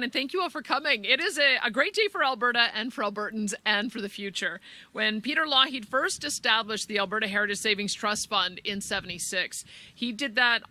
everyone, and thank you all for coming. It is a great day for Alberta and for Albertans and for the future. When Peter Lougheed first established the Alberta Heritage Savings Trust Fund in '76, he did that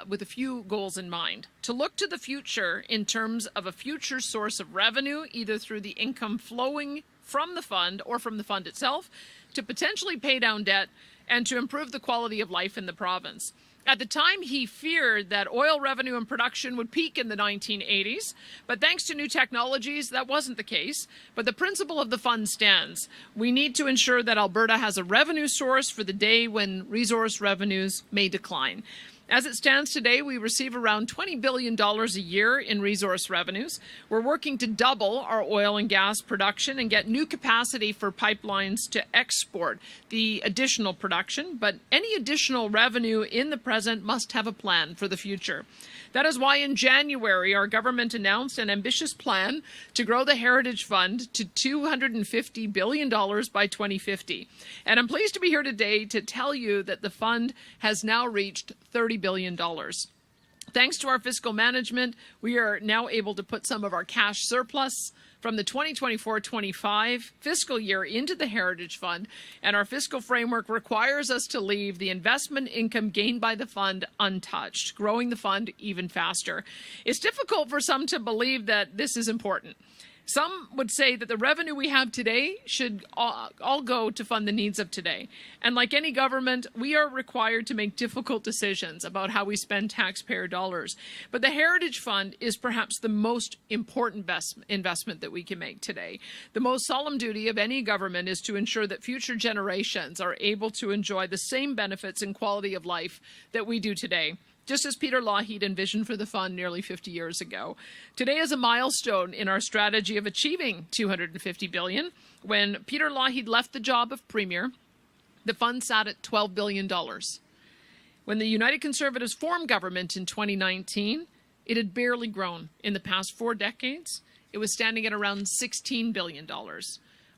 with a few goals in mind. To look to the future in terms of a future source of revenue, either through the income flowing from the fund or from the fund itself, to potentially pay down debt, and to improve the quality of life in the province. At the time, he feared that oil revenue and production would peak in the 1980s, but thanks to new technologies, that wasn't the case. But the principle of the fund stands. We need to ensure that Alberta has a revenue source for the day when resource revenues may decline. As it stands today, we receive around $20 billion a year in resource revenues. We're working to double our oil and gas production and get new capacity for pipelines to export the additional production, but any additional revenue in the present must have a plan for the future. That is why in January, our government announced an ambitious plan to grow the Heritage Fund to $250 billion by 2050. And I'm pleased to be here today to tell you that the fund has now reached $30 billion. Thanks to our fiscal management, we are now able to put some of our cash surplus from the 2024-25 fiscal year into the Heritage Fund, and our fiscal framework requires us to leave the investment income gained by the fund untouched, growing the fund even faster. It's difficult for some to believe that this is important. Some would say that the revenue we have today should all go to fund the needs of today. And like any government, we are required to make difficult decisions about how we spend taxpayer dollars. But the Heritage Fund is perhaps the most important investment that we can make today. The most solemn duty of any government is to ensure that future generations are able to enjoy the same benefits and quality of life that we do today, just as Peter Lougheed envisioned for the fund nearly 50 years ago. Today is a milestone in our strategy of achieving $250 billion. When Peter Lougheed left the job of Premier, the fund sat at $12 billion. When the United Conservatives formed government in 2019, it had barely grown. In the past 4 decades, it was standing at around $16 billion.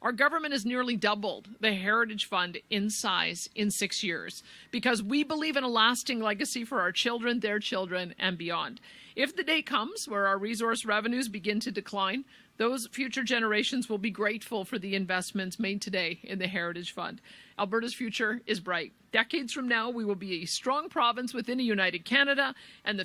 Our government has nearly doubled the Heritage Fund in size in 6 years because we believe in a lasting legacy for our children, their children, and beyond. If the day comes where our resource revenues begin to decline, those future generations will be grateful for the investments made today in the Heritage Fund. Alberta's future is bright. Decades from now, we will be a strong province within a united Canada, and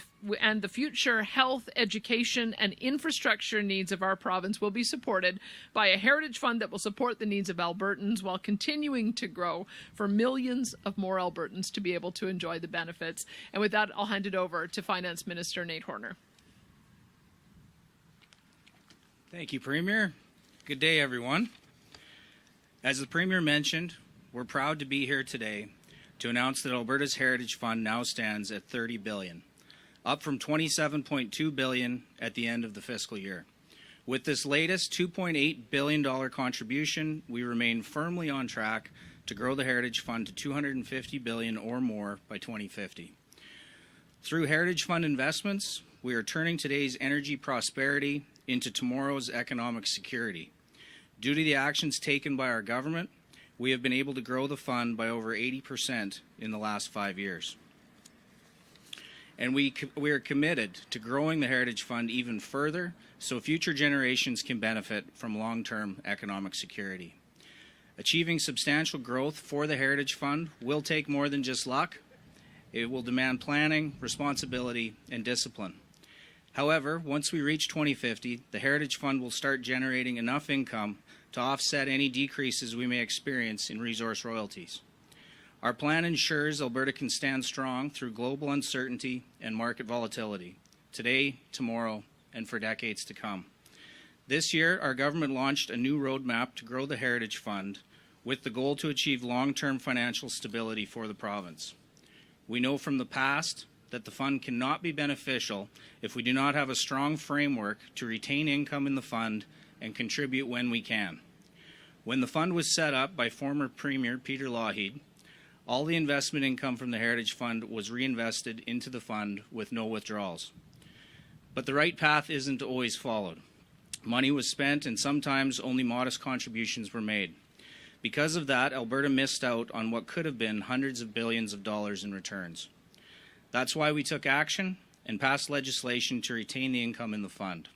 the future health, education, and infrastructure needs of our province will be supported by a Heritage Fund that will support the needs of Albertans while continuing to grow for millions of more Albertans to be able to enjoy the benefits. And with that, I'll hand it over to Finance Minister Nate Horner. Thank you, Premier. Good day, everyone. As the Premier mentioned, we're proud to be here today to announce that Alberta's Heritage Fund now stands at $30 billion, up from $27.2 billion at the end of the fiscal year. With this latest $2.8 billion contribution, we remain firmly on track to grow the Heritage Fund to $250 billion or more by 2050. Through Heritage Fund investments, we are turning today's energy prosperity into tomorrow's economic security. Due to the actions taken by our government, we have been able to grow the fund by over 80% in the last 5 years. And we are committed to growing the Heritage Fund even further so future generations can benefit from long-term economic security. Achieving substantial growth for the Heritage Fund will take more than just luck. It will demand planning, responsibility, and discipline. However, once we reach 2050, the Heritage Fund will start generating enough income to offset any decreases we may experience in resource royalties. Our plan ensures Alberta can stand strong through global uncertainty and market volatility, today, tomorrow, and for decades to come. This year, our government launched a new roadmap to grow the Heritage Fund with the goal to achieve long-term financial stability for the province. We know from the past that the fund cannot be beneficial if we do not have a strong framework to retain income in the fund and contribute when we can. When the fund was set up by former Premier Peter Lougheed, all the investment income from the Heritage Fund was reinvested into the fund with no withdrawals. But the right path isn't always followed. Money was spent and sometimes only modest contributions were made. Because of that, Alberta missed out on what could have been hundreds of billions of dollars in returns. That's why we took action and passed legislation to retain the income in the fund.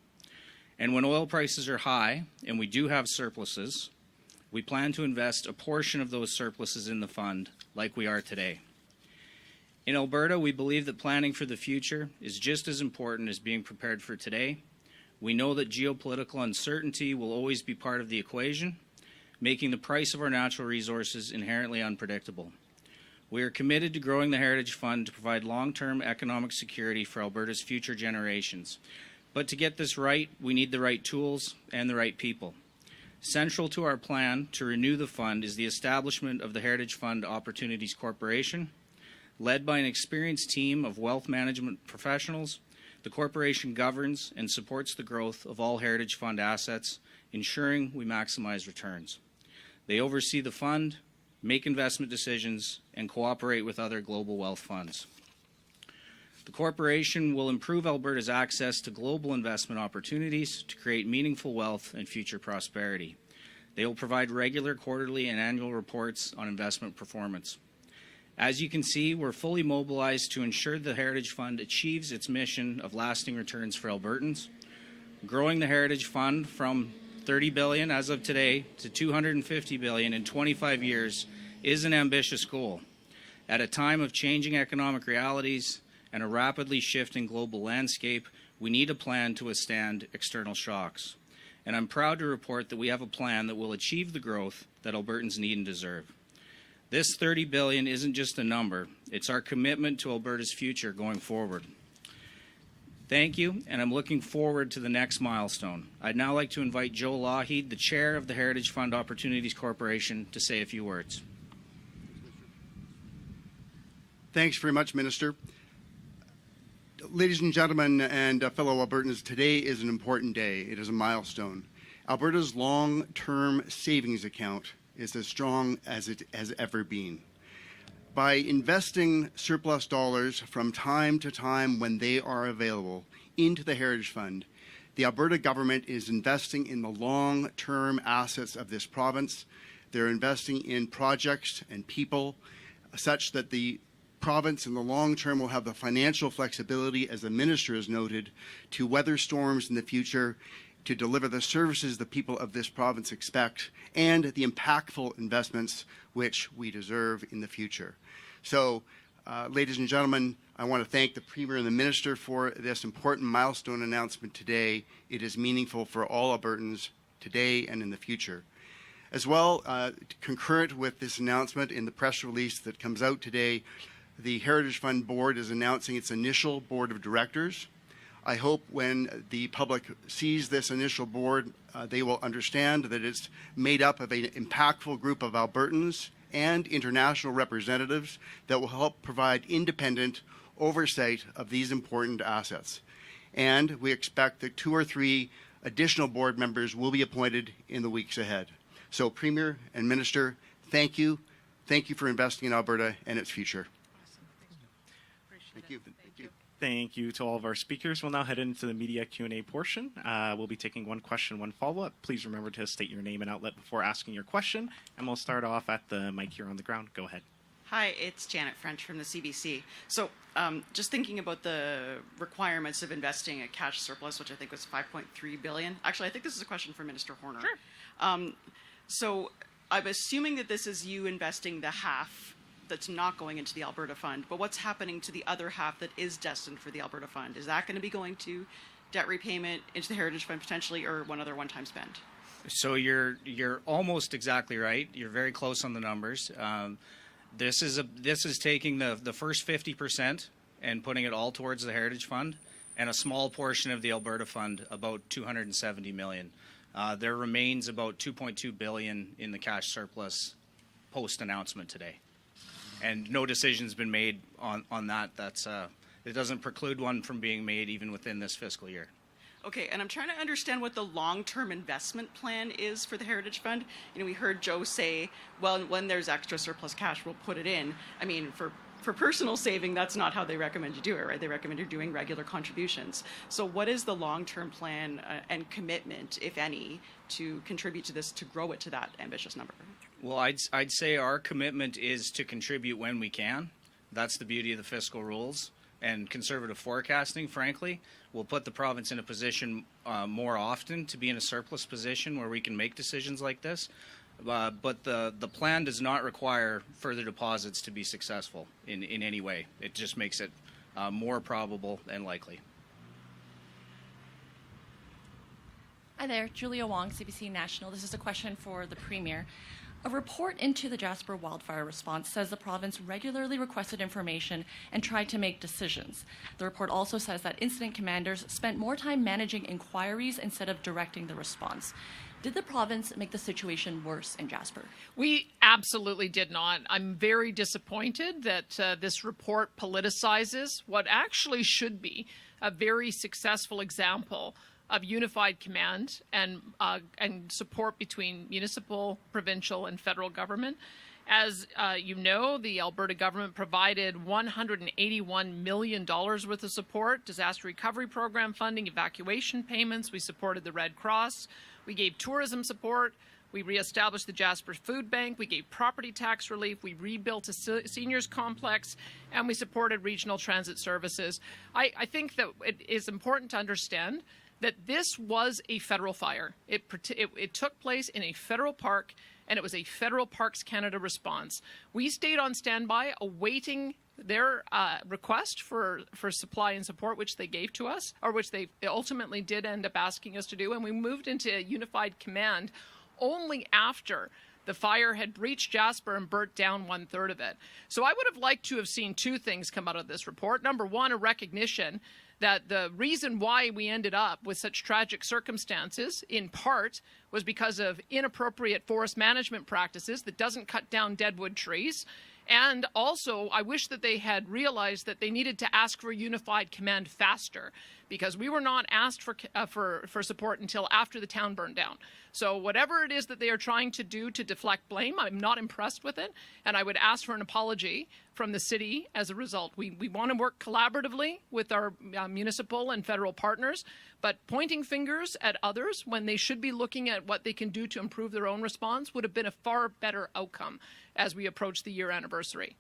And when oil prices are high and we do have surpluses, we plan to invest a portion of those surpluses in the fund like we are today. In Alberta, we believe that planning for the future is just as important as being prepared for today. We know that geopolitical uncertainty will always be part of the equation, making the price of our natural resources inherently unpredictable. We are committed to growing the Heritage Fund to provide long-term economic security for Alberta's future generations. But to get this right, we need the right tools and the right people. Central to our plan to renew the fund is the establishment of the Heritage Fund Opportunities Corporation. Led by an experienced team of wealth management professionals, the corporation governs and supports the growth of all Heritage Fund assets, ensuring we maximize returns. They oversee the fund, make investment decisions, and cooperate with other global wealth funds. The corporation will improve Alberta's access to global investment opportunities to create meaningful wealth and future prosperity. They will provide regular quarterly and annual reports on investment performance. As you can see, we're fully mobilized to ensure the Heritage Fund achieves its mission of lasting returns for Albertans. Growing the Heritage Fund from $30 billion as of today to $250 billion in 25 years is an ambitious goal. At a time of changing economic realities and a rapidly shifting global landscape, we need a plan to withstand external shocks. And I'm proud to report that we have a plan that will achieve the growth that Albertans need and deserve. This $30 billion isn't just a number, it's our commitment to Alberta's future going forward. Thank you, and I'm looking forward to the next milestone. I'd now like to invite Joe Lougheed, the Chair of the Heritage Fund Opportunities Corporation, to say a few words. Thanks very much, Minister. Ladies and gentlemen and fellow Albertans, today is an important day. It is a milestone. Alberta's long-term savings account is as strong as it has ever been. By investing surplus dollars from time to time when they are available into the Heritage Fund, the Alberta government is investing in the long-term assets of this province. They're investing in projects and people such that the province in the long term will have the financial flexibility, as the Minister has noted, to weather storms in the future, to deliver the services the people of this province expect, and the impactful investments which we deserve in the future. So, ladies and gentlemen, I want to thank the Premier and the Minister for this important milestone announcement today. It is meaningful for all Albertans today and in the future. As well, concurrent with this announcement in the press release that comes out today, the Heritage Fund Board is announcing its initial Board of Directors. I hope when the public sees this initial board, they will understand that it's made up of an impactful group of Albertans and international representatives that will help provide independent oversight of these important assets. And we expect that 2 or 3 additional board members will be appointed in the weeks ahead. So, Premier and Minister, thank you. Thank you for investing in Alberta and its future. Thank you. Thank you to all of our speakers. We'll now head into the media Q&A portion. We'll be taking one question, one follow-up. Please remember to state your name and outlet before asking your question. And we'll start off at the mic here on the ground. Go ahead. Hi, it's Janet French from the CBC. So just thinking about the requirements of investing a cash surplus, which I think was $5.3 billion. Actually, I think this is a question for Minister Horner. Sure. So I'm assuming that this is you investing the half that's not going into the Alberta Fund, but what's happening to the other half that is destined for the Alberta Fund? Is that going to be going to debt repayment, into the Heritage Fund potentially, or one other one-time spend? So you're almost exactly right. You're very close on the numbers. This is taking the first 50% and putting it all towards the Heritage Fund, and a small portion of the Alberta Fund, about $270 million. There remains about $2.2 billion in the cash surplus post-announcement today. And no decision's been made on that. It doesn't preclude one from being made even within this fiscal year. Okay, and I'm trying to understand what the long-term investment plan is for the Heritage Fund. You know, we heard Joe say, well, when there's extra surplus cash, we'll put it in. I mean, for personal saving, that's not how they recommend you do it, right? They recommend you're doing regular contributions. So what is the long-term plan and commitment, if any, to contribute to this, to grow it to that ambitious number? Well, I'd say our commitment is to contribute when we can. That's the beauty of the fiscal rules. and conservative forecasting, frankly, will put the province in a position more often to be in a surplus position where we can make decisions like this. But the plan does not require further deposits to be successful in any way. It just makes it more probable and likely. Hi there, Julia Wong, CBC National. This is a question for the Premier. A report into the Jasper wildfire response says the province regularly requested information and tried to make decisions. The report also says that incident commanders spent more time managing inquiries instead of directing the response. Did the province make the situation worse in Jasper? We absolutely did not. I'm very disappointed that this report politicizes what actually should be a very successful example of unified command and support between municipal, provincial, and federal government. As you know, the Alberta government provided $181 million worth of support, disaster recovery program funding, evacuation payments. We supported the Red Cross. We gave tourism support. We reestablished the Jasper Food Bank. We gave property tax relief. We rebuilt a seniors complex, and we supported regional transit services. I think that it is important to understand that this was a federal fire. It took place in a federal park, and it was a Federal Parks Canada response. We stayed on standby awaiting their request for supply and support, which they gave to us, or which they ultimately did end up asking us to do, and we moved into unified command only after the fire had breached Jasper and burnt down 1/3 of it. So I would have liked to have seen two things come out of this report. Number one, a recognition that the reason why we ended up with such tragic circumstances, in part, was because of inappropriate forest management practices that doesn't cut down deadwood trees. And also, I wish that they had realized that they needed to ask for unified command faster, because we were not asked for support until after the town burned down. So whatever it is that they are trying to do to deflect blame, I'm not impressed with it, and I would ask for an apology from the city as a result. We want to work collaboratively with our municipal and federal partners, but pointing fingers at others when they should be looking at what they can do to improve their own response would have been a far better outcome as we approach the year anniversary.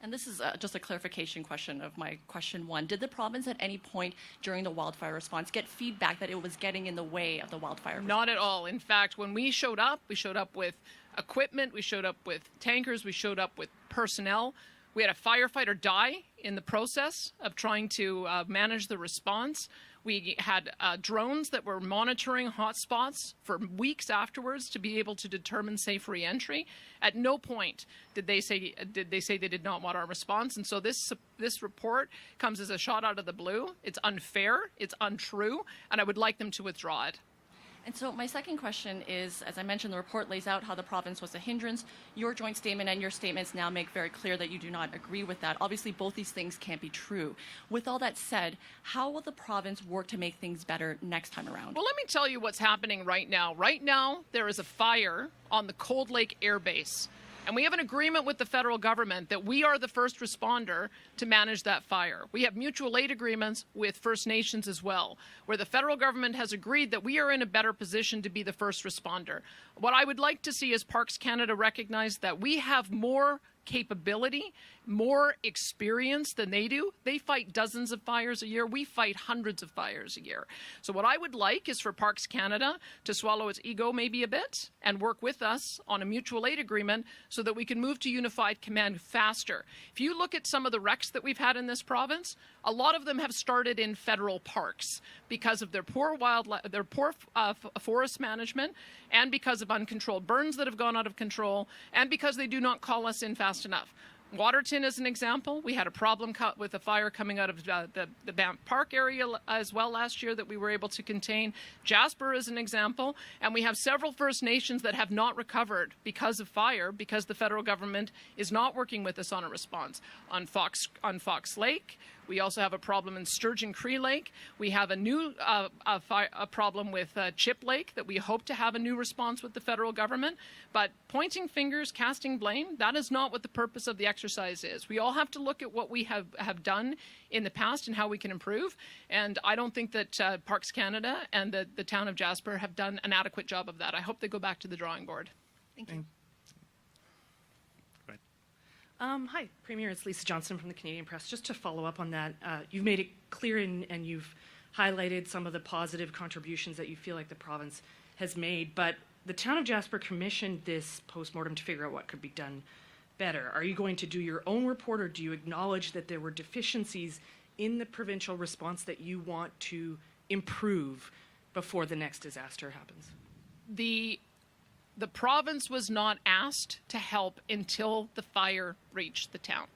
And this is just a clarification question of my question one. Did the province at any point during the wildfire response get feedback that it was getting in the way of the wildfire response? Not at all. In fact, when we showed up with equipment, we showed up with tankers, we showed up with personnel. We had a firefighter die in the process of trying to manage the response. We had drones that were monitoring hotspots for weeks afterwards to be able to determine safe re-entry. At no point did they say they did not want our response. And so this report comes as a shot out of the blue. It's unfair, it's untrue, and I would like them to withdraw it. And so my second question is, as I mentioned, the report lays out how the province was a hindrance. Your joint statement and your statements now make very clear that you do not agree with that. Obviously, both these things can't be true. With all that said, how will the province work to make things better next time around? Well, let me tell you what's happening right now. Right now, there is a fire on the Cold Lake Air Base. And we have an agreement with the federal government that we are the first responder to manage that fire. We have mutual aid agreements with First Nations as well, where the federal government has agreed that we are in a better position to be the first responder. What I would like to see is Parks Canada recognize that we have more capability, more experience than they do. They fight dozens of fires a year. We fight hundreds of fires a year. So what I would like is for Parks Canada to swallow its ego maybe a bit and work with us on a mutual aid agreement so that we can move to unified command faster. If you look at some of the wrecks that we've had in this province, a lot of them have started in federal parks because of their poor forest management, and because of uncontrolled burns that have gone out of control, and because they do not call us in fast enough. Waterton is an example. We had a problem with a fire coming out of the Banff Park area as well last year that we were able to contain. Jasper is an example. And we have several First Nations that have not recovered because of fire, because the federal government is not working with us on a response. On Fox Lake, we also have a problem in Sturgeon Cree Lake. We have a new problem with Chip Lake that we hope to have a new response with the federal government. But pointing fingers, casting blame, that is not what the purpose of the exercise is. We all have to look at what we have done in the past and how we can improve. And I don't think that Parks Canada and the town of Jasper have done an adequate job of that. I hope they go back to the drawing board. Thank you. Hi, Premier. It's Lisa Johnson from the Canadian Press. Just to follow up on that, you've made it clear and you've highlighted some of the positive contributions that you feel like the province has made, but the town of Jasper commissioned this postmortem to figure out what could be done better. Are you going to do your own report, or do you acknowledge that there were deficiencies in the provincial response that you want to improve before the next disaster happens? The province was not asked to help until the fire reached the town.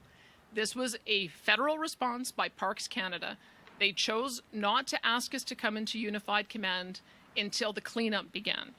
This was a federal response by Parks Canada. They chose not to ask us to come into Unified Command until the cleanup began.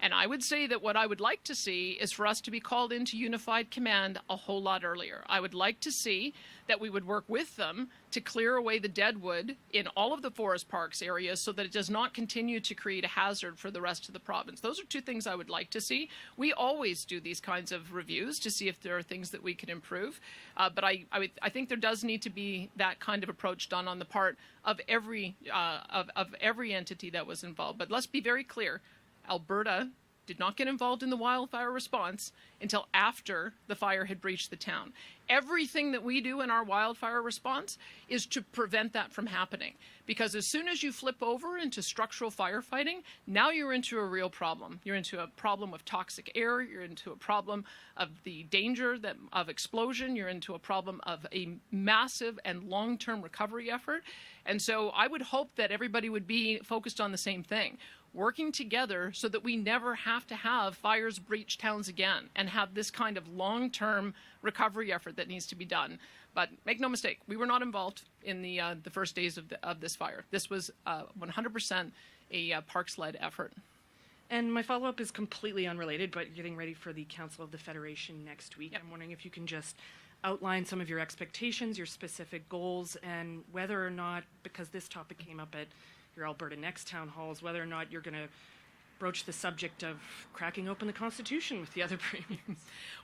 And I would say that what I would like to see is for us to be called into Unified Command a whole lot earlier. I would like to see that we would work with them to clear away the deadwood in all of the forest parks areas so that it does not continue to create a hazard for the rest of the province. Those are two things I would like to see. We always do these kinds of reviews to see if there are things that we can improve. But I think there does need to be that kind of approach done on the part of every entity that was involved. But let's be very clear. Alberta did not get involved in the wildfire response until after the fire had breached the town. Everything that we do in our wildfire response is to prevent that from happening. Because as soon as you flip over into structural firefighting, now you're into a real problem. You're into a problem of toxic air. You're into a problem of the danger of explosion. You're into a problem of a massive and long-term recovery effort. And so I would hope that everybody would be focused on the same thing, working together so that we never have to have fires breach towns again and have this kind of long-term recovery effort that needs to be done. But make no mistake, we were not involved in the first days of this fire. This was 100% a Parks-led effort. And my follow-up is completely unrelated, but getting ready for the Council of the Federation next week. Yep. I'm wondering if you can just outline some of your expectations, your specific goals, and whether or not, because this topic came up at your Alberta Next town halls, whether or not you're going to broach the subject of cracking open the Constitution with the other premiers.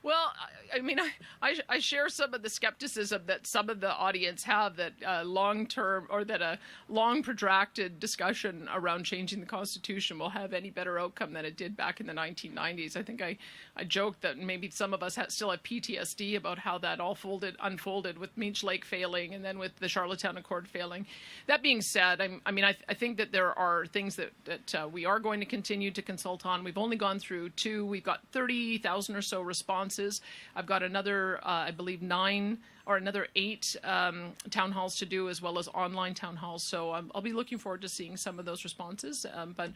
Well, I mean, I share some of the skepticism that some of the audience have that long-term or that a long protracted discussion around changing the Constitution will have any better outcome than it did back in the 1990s. I think I joked that maybe some of us still have PTSD about how that all unfolded with Meech Lake failing and then with the Charlottetown Accord failing. That being said, I think that there are things that we are going to continue to consult on. We've only gone through 2. We've got 30,000 or so responses. I've got another, I believe, 9 or another 8 town halls to do, as well as online town halls. So I'll be looking forward to seeing some of those responses. But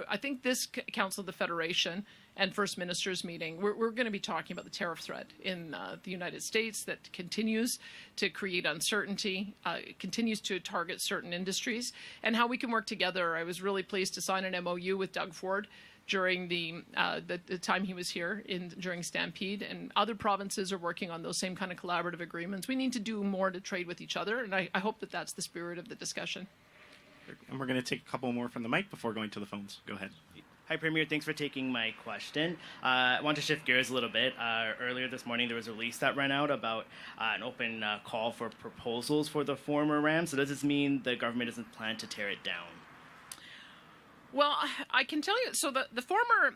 I think this Council of the Federation and First Ministers meeting, we're going to be talking about the tariff threat in the United States that continues to create uncertainty, continues to target certain industries, and how we can work together. I was really pleased to sign an MOU with Doug Ford during the time he was here during Stampede, and other provinces are working on those same kind of collaborative agreements. We need to do more to trade with each other, and I hope that that's the spirit of the discussion. And we're going to take a couple more from the mic before going to the phones. Go ahead. Hi, Premier. Thanks for taking my question. I want to shift gears a little bit. Earlier this morning, there was a release that ran out about an open call for proposals for the former RAM. So does this mean the government doesn't plan to tear it down? Well, I can tell you, so the former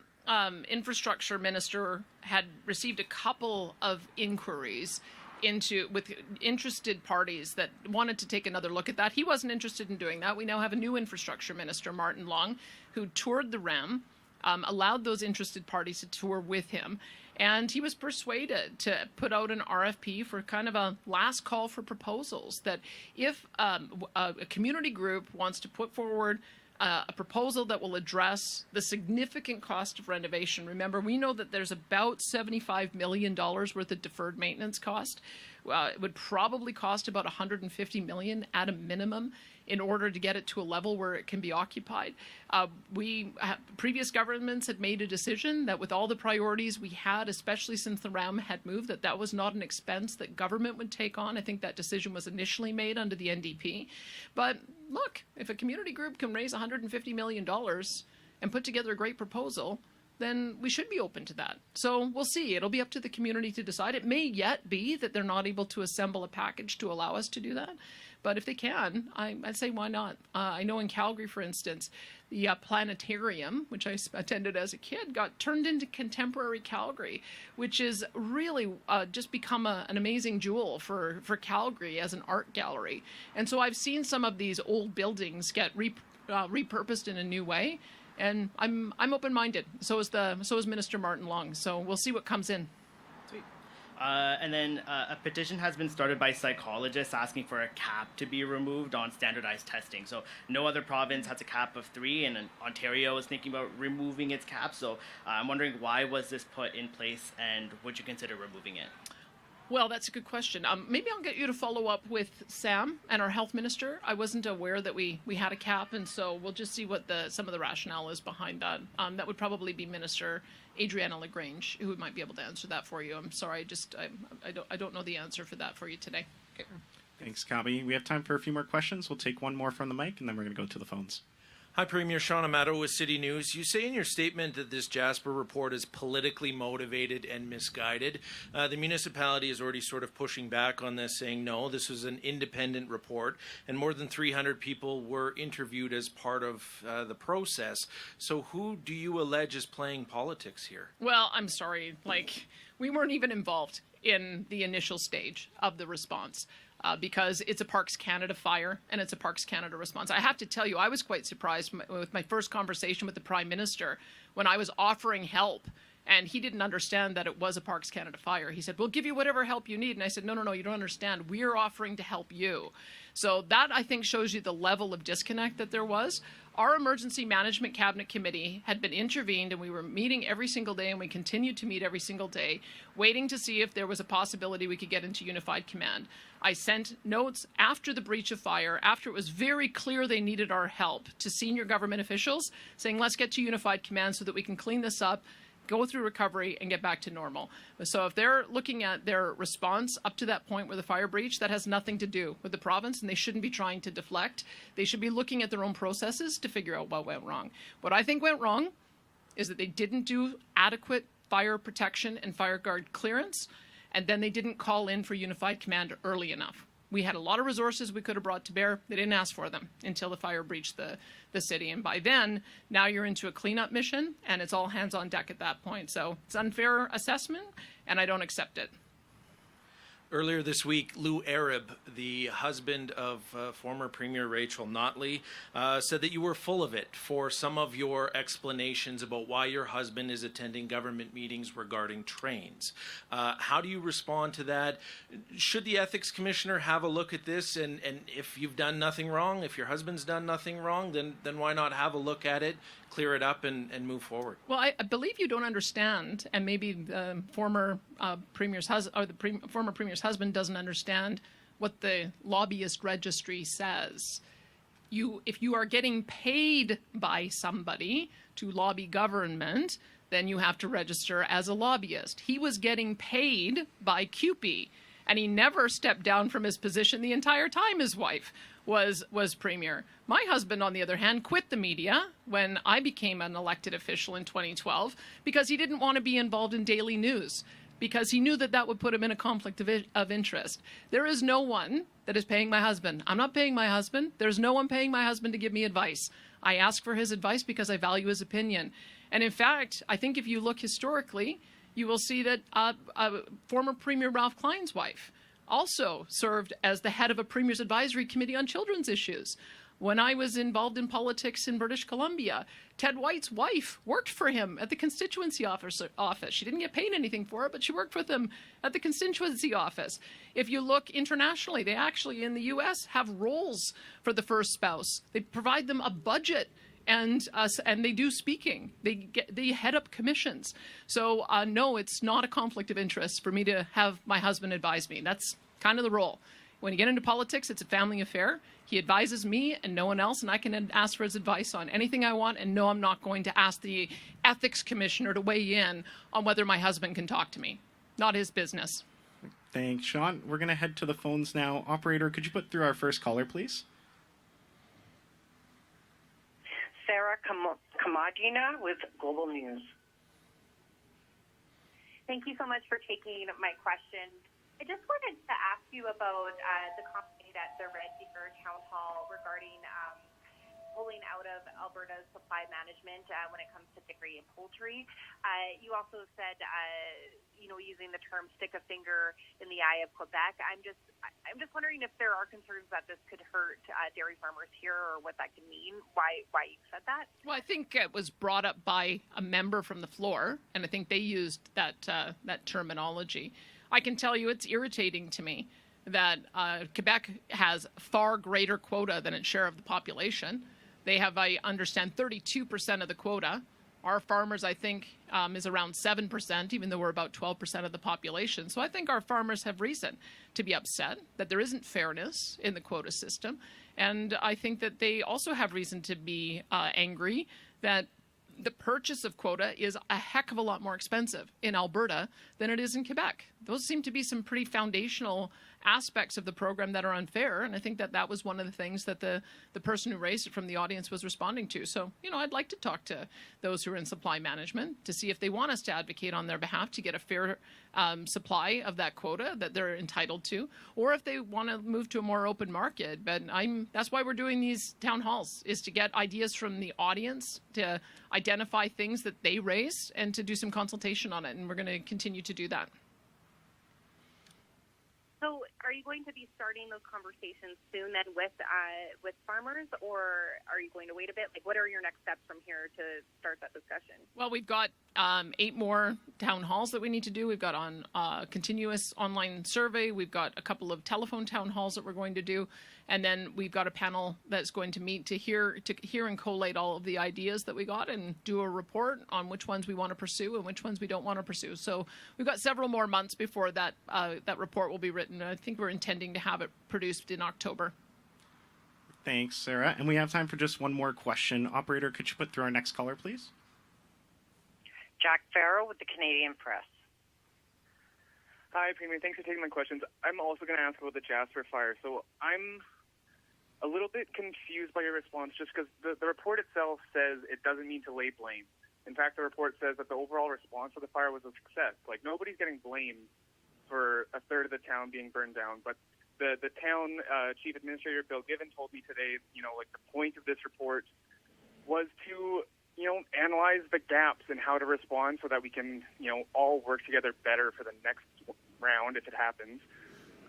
infrastructure minister had received a couple of inquiries with interested parties that wanted to take another look at that. He wasn't interested in doing that. We now have a new infrastructure minister, Martin Long, who toured the REM, allowed those interested parties to tour with him, and he was persuaded to put out an RFP for kind of a last call for proposals, that if a community group wants to put forward a proposal that will address the significant cost of renovation. Remember, we know that there's about $75 million worth of deferred maintenance cost. It would probably cost about $150 million at a minimum in order to get it to a level where it can be occupied. Previous governments had made a decision that with all the priorities we had, especially since the RAM had moved, that was not an expense that government would take on. I think that decision was initially made under the NDP. But look, if a community group can raise $150 million and put together a great proposal, then we should be open to that. So we'll see. It'll be up to the community to decide. It may yet be that they're not able to assemble a package to allow us to do that. But if they can, I'd say why not? I know in Calgary, for instance, the planetarium, which I attended as a kid, got turned into Contemporary Calgary, which is really just become an amazing jewel for Calgary as an art gallery. And so I've seen some of these old buildings get repurposed in a new way, and I'm open-minded. So is Minister Martin Long. So we'll see what comes in. And then a petition has been started by psychologists asking for a cap to be removed on standardized testing. So no other province has a cap of 3, and Ontario is thinking about removing its cap. So I'm wondering, why was this put in place, and would you consider removing it? Well, that's a good question. Maybe I'll get you to follow up with Sam and our health minister. I wasn't aware that we had a cap, and so we'll just see what some of the rationale is behind that. That would probably be Minister Adriana LaGrange, who might be able to answer that for you. I'm sorry, I don't know the answer for that for you today. Okay. Thanks, Kabi. We have time for a few more questions. We'll take one more from the mic, and then we're going to go to the phones. Hi, Premier. Sean Amato with City News. You say in your statement that this Jasper report is politically motivated and misguided. The municipality is already sort of pushing back on this, saying, no, this was an independent report, and more than 300 people were interviewed as part of the process. So who do you allege is playing politics here? Well, I'm sorry. We weren't even involved in the initial stage of the response. Because it's a Parks Canada fire and it's a Parks Canada response. I have to tell you, I was quite surprised with my first conversation with the Prime Minister when I was offering help, and he didn't understand that it was a Parks Canada fire. He said, we'll give you whatever help you need. And I said, no, you don't understand. We're offering to help you. So that, I think, shows you the level of disconnect that there was. Our Emergency Management Cabinet Committee had been intervened, and we were meeting every single day, and we continued to meet every single day, waiting to see if there was a possibility we could get into unified command. I sent notes after the breach of fire, after it was very clear they needed our help, to senior government officials, saying, let's get to unified command so that we can clean this up, go through recovery, and get back to normal. So if they're looking at their response up to that point where the fire breach, that has nothing to do with the province, and they shouldn't be trying to deflect. They should be looking at their own processes to figure out what went wrong. What I think went wrong is that they didn't do adequate fire protection and fire guard clearance, and then they didn't call in for unified command early enough. We had a lot of resources we could have brought to bear. They didn't ask for them until the fire breached the city. And by then, now you're into a cleanup mission, and it's all hands on deck at that point. So it's an unfair assessment, and I don't accept it. Earlier this week, Lou Arab, the husband of former Premier Rachel Notley, said that you were full of it for some of your explanations about why your husband is attending government meetings regarding trains. How do you respond to that? Should the Ethics Commissioner have a look at this? And if you've done nothing wrong, if your husband's done nothing wrong, then why not have a look at it, clear it up, and move forward? Well, I believe you don't understand, and maybe the former Premier's former Premier's husband doesn't understand what the lobbyist registry says. If you are getting paid by somebody to lobby government, then you have to register as a lobbyist. He was getting paid by CUPE, and he never stepped down from his position the entire time his wife was Premier. My husband, on the other hand, quit the media when I became an elected official in 2012 because he didn't want to be involved in daily news, because he knew that would put him in a conflict of interest. There is no one that is paying my husband. I'm not paying my husband. There's no one paying my husband to give me advice. I ask for his advice because I value his opinion. And in fact, I think if you look historically, you will see that former Premier Ralph Klein's wife also served as the head of a Premier's Advisory Committee on Children's Issues. When I was involved in politics in British Columbia, Ted White's wife worked for him at the constituency office. She didn't get paid anything for it, but she worked with him at the constituency office. If you look internationally, they actually in the U.S. have roles for the first spouse. They provide them a budget, and they do speaking. They head up commissions. So no, it's not a conflict of interest for me to have my husband advise me. That's kind of the role. When you get into politics, it's a family affair. He advises me and no one else, and I can ask for his advice on anything I want, and no, I'm not going to ask the Ethics Commissioner to weigh in on whether my husband can talk to me. Not his business. Thanks, Sean. We're going to head to the phones now. Operator, could you put through our first caller, please? Sarah Kamadina with Global News. Thank you so much for taking my question. I just wanted to ask you about the company at the Red Deer Town Hall regarding pulling out of Alberta's supply management when it comes to dairy and poultry. You also said, using the term "stick a finger in the eye of Quebec." I'm just wondering if there are concerns that this could hurt dairy farmers here, or what that could mean. Why you said that? Well, I think it was brought up by a member from the floor, and I think they used that terminology. I can tell you it's irritating to me that Quebec has far greater quota than its share of the population. They have, I understand, 32% of the quota. Our farmers, I think, is around 7%, even though we're about 12% of the population. So I think our farmers have reason to be upset that there isn't fairness in the quota system. And I think that they also have reason to be angry that the purchase of quota is a heck of a lot more expensive in Alberta than it is in Quebec. Those seem to be some pretty foundational aspects of the program that are unfair, and I think that was one of the things that the person who raised it from the audience was responding to. So, I'd like to talk to those who are in supply management to see if they want us to advocate on their behalf to get a fair supply of that quota that they're entitled to, or if they want to move to a more open market. But that's why we're doing these town halls, is to get ideas from the audience, to identify things that they raise, and to do some consultation on it, and we're going to continue to do that. So are you going to be starting those conversations soon then with farmers, or are you going to wait a bit? Like, what are your next steps from here to start that discussion? Well, we've got 8 more town halls that we need to do. We've got a continuous online survey. We've got a couple of telephone town halls that we're going to do. And then we've got a panel that's going to meet to hear and collate all of the ideas that we got and do a report on which ones we want to pursue and which ones we don't want to pursue. So we've got several more months before that report will be written. I think we're intending to have it produced in October. Thanks, Sarah. And we have time for just one more question. Operator, could you put through our next caller, please? Jack Farrow with the Canadian Press. Hi, Premier. Thanks for taking my questions. I'm also going to ask about the Jasper fire. So I'm a little bit confused by your response, just because the report itself says it doesn't need to lay blame. In fact, the report says that the overall response to the fire was a success. Like, nobody's getting blamed for a third of the town being burned down. But the town chief administrator, Bill Given, told me today, the point of this report was to, analyze the gaps in how to respond so that we can, all work together better for the next round if it happens.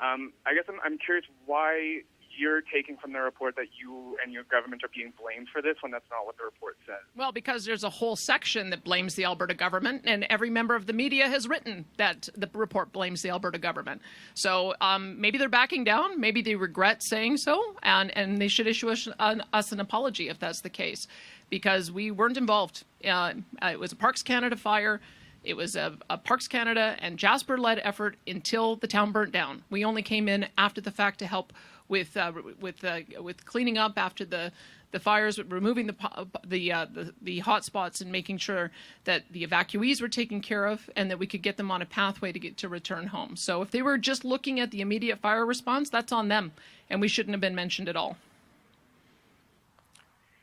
I guess I'm curious why you're taking from the report that you and your government are being blamed for this when that's not what the report says. Well, because there's a whole section that blames the Alberta government, and every member of the media has written that the report blames the Alberta government. So maybe they're backing down, maybe they regret saying so, and they should issue us an apology if that's the case, because we weren't involved. It was a Parks Canada fire. It was a Parks Canada and Jasper-led effort until the town burnt down. We only came in after the fact to help with cleaning up after the fires, removing the hot spots, and making sure that the evacuees were taken care of and that we could get them on a pathway to return home. So if they were just looking at the immediate fire response, that's on them, and we shouldn't have been mentioned at all.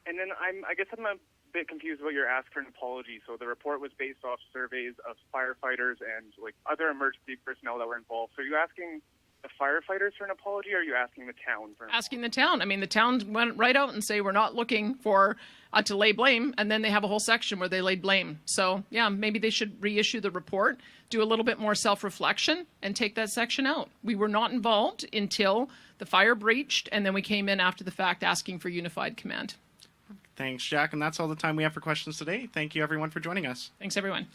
And then I guess I'm a bit confused about your ask for an apology. So the report was based off surveys of firefighters and other emergency personnel that were involved. So are you asking the firefighters for an apology, or are you asking the town for an apology? Asking the town. I mean, the town went right out and say we're not looking for to lay blame, and then they have a whole section where they laid blame. So yeah, maybe they should reissue the report, do a little bit more self-reflection, and take that section out. We were not involved until the fire breached, and then we came in after the fact asking for unified command. Thanks, Jack. And that's all the time we have for questions today. Thank you, everyone, for joining us. Thanks, everyone.